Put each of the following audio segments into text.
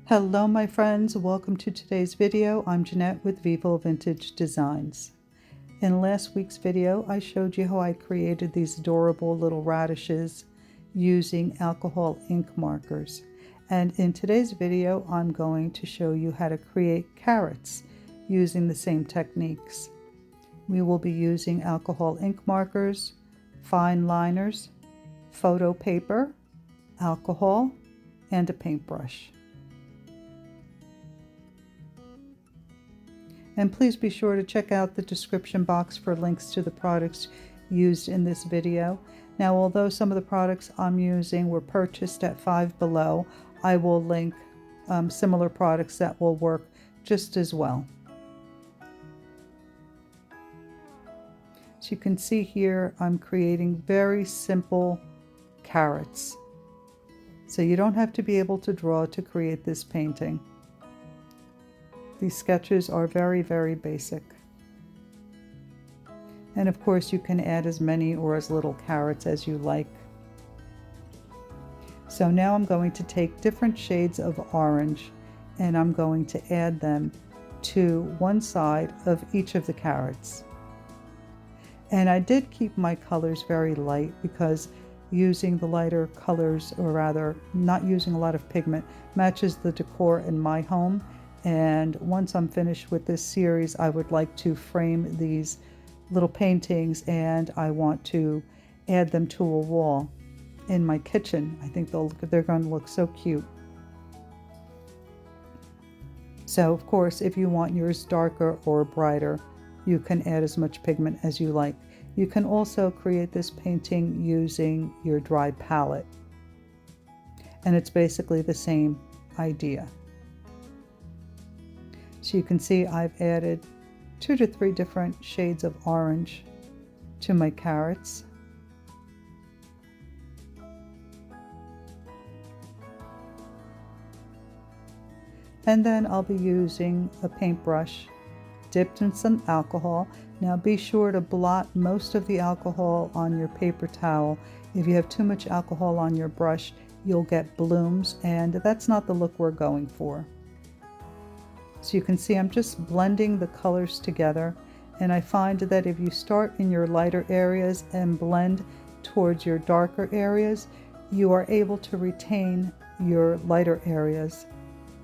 Hello my friends, welcome to today's video. I'm Jeanette with Vivo Vintage Designs. In last week's video I showed you how I created these adorable little radishes using alcohol ink markers. And in today's video I'm going to show you how to create carrots using the same techniques. We will be using alcohol ink markers, fine liners, photo paper, alcohol, and a paintbrush. And please be sure to check out the description box for links to the products used in this video. Now, although some of the products I'm using were purchased at Five Below, I will link similar products that will work just as well. So you can see here I'm creating very simple carrots. So you don't have to be able to draw to create this painting. These sketches are very, very basic. And of course you can add as many or as little carrots as you like. So now I'm going to take different shades of orange and I'm going to add them to one side of each of the carrots. And I did keep my colors very light because using the lighter colors, or rather not using a lot of pigment, matches the decor in my home. And once I'm finished with this series, I would like to frame these little paintings and I want to add them to a wall in my kitchen. I think they're going to look so cute. So of course, if you want yours darker or brighter, you can add as much pigment as you like. You can also create this painting using your dry palette. And it's basically the same idea. So you can see I've added 2 to 3 different shades of orange to my carrots. And then I'll be using a paintbrush dipped in some alcohol. Now be sure to blot most of the alcohol on your paper towel. If you have too much alcohol on your brush, you'll get blooms, and that's not the look we're going for. So you can see I'm just blending the colors together, and I find that if you start in your lighter areas and blend towards your darker areas, you are able to retain your lighter areas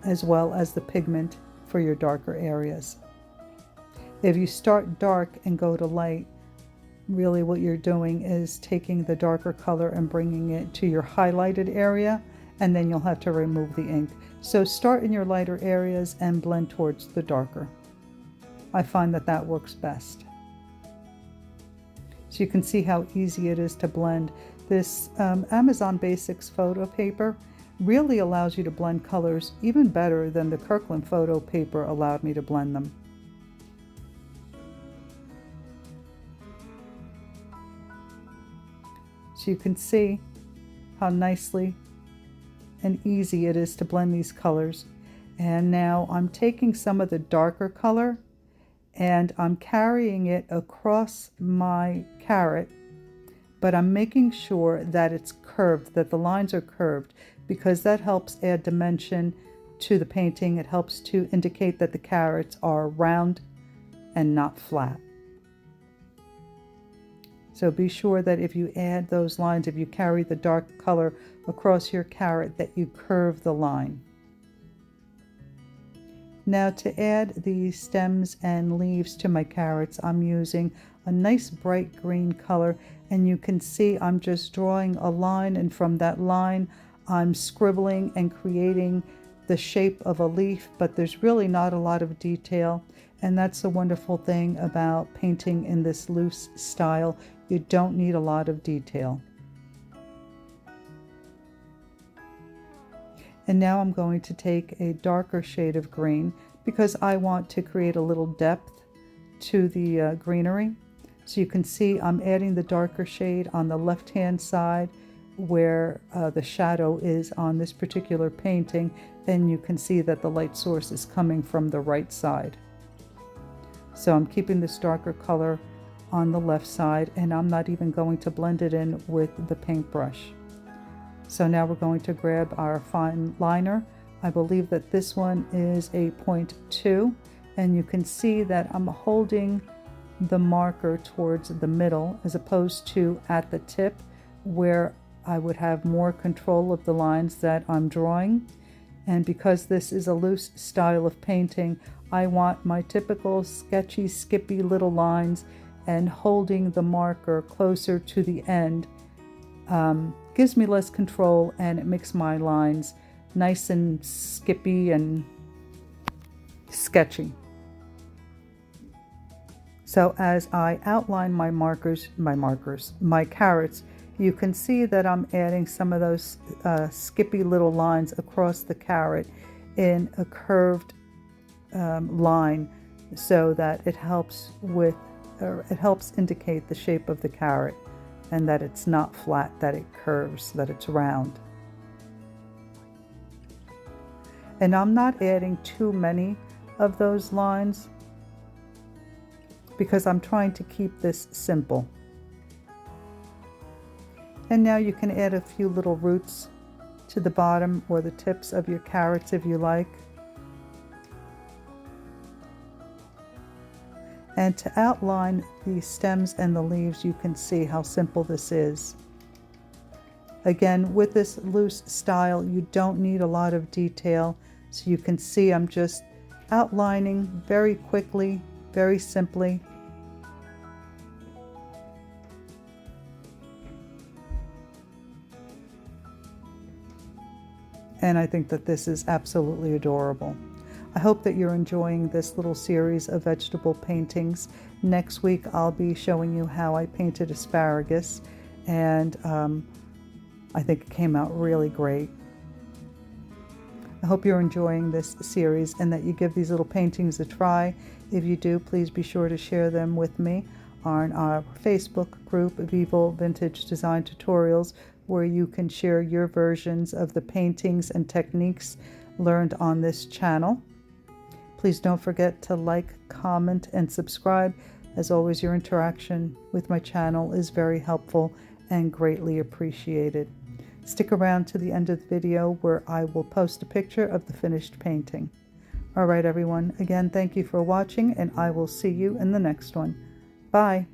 as well as the pigment for your darker areas. If you start dark and go to light, really what you're doing is taking the darker color and bringing it to your highlighted area, and then you'll have to remove the ink. So start in your lighter areas and blend towards the darker. I find that that works best. So you can see how easy it is to blend. This Amazon Basics photo paper really allows you to blend colors even better than the Kirkland photo paper allowed me to blend them. So you can see how nicely and easy it is to blend these colors. And now I'm taking some of the darker color and I'm carrying it across my carrot, but I'm making sure that it's curved, that the lines are curved, because that helps add dimension to the painting. It helps to indicate that the carrots are round and not flat. So be sure that if you add those lines, if you carry the dark color across your carrot, that you curve the line. Now to add the stems and leaves to my carrots, I'm using a nice bright green color, and you can see I'm just drawing a line, and from that line I'm scribbling and creating the shape of a leaf, but there's really not a lot of detail. And that's the wonderful thing about painting in this loose style. You don't need a lot of detail. And now I'm going to take a darker shade of green because I want to create a little depth to the greenery. So you can see I'm adding the darker shade on the left-hand side where the shadow is on this particular painting. Then you can see that the light source is coming from the right side. So I'm keeping this darker color on the left side, and I'm not even going to blend it in with the paintbrush. So now we're going to grab our fine liner, I believe that this one is a 0.2, and you can see that I'm holding the marker towards the middle as opposed to at the tip where I would have more control of the lines that I'm drawing. And because this is a loose style of painting, I want my typical sketchy, skippy little lines, and holding the marker closer to the end gives me less control, and it makes my lines nice and skippy and sketchy. So as I outline my carrots, you can see that I'm adding some of those skippy little lines across the carrot in a curved line, so that it helps indicate the shape of the carrot, and that it's not flat, that it curves, that it's round. And I'm not adding too many of those lines because I'm trying to keep this simple. And now you can add a few little roots to the bottom or the tips of your carrots if you like. And to outline the stems and the leaves, you can see how simple this is. Again, with this loose style, you don't need a lot of detail. So you can see I'm just outlining very quickly, very simply. And I think that this is absolutely adorable. I hope that you're enjoying this little series of vegetable paintings. Next week, I'll be showing you how I painted asparagus, and I think it came out really great. I hope you're enjoying this series and that you give these little paintings a try. If you do, please be sure to share them with me on our Facebook group, Vivo Vintage Design Tutorials, where you can share your versions of the paintings and techniques learned on this channel. Please don't forget to like, comment, and subscribe. As always, your interaction with my channel is very helpful and greatly appreciated. Stick around to the end of the video where I will post a picture of the finished painting. All right, everyone. Again, thank you for watching, and I will see you in the next one. Bye.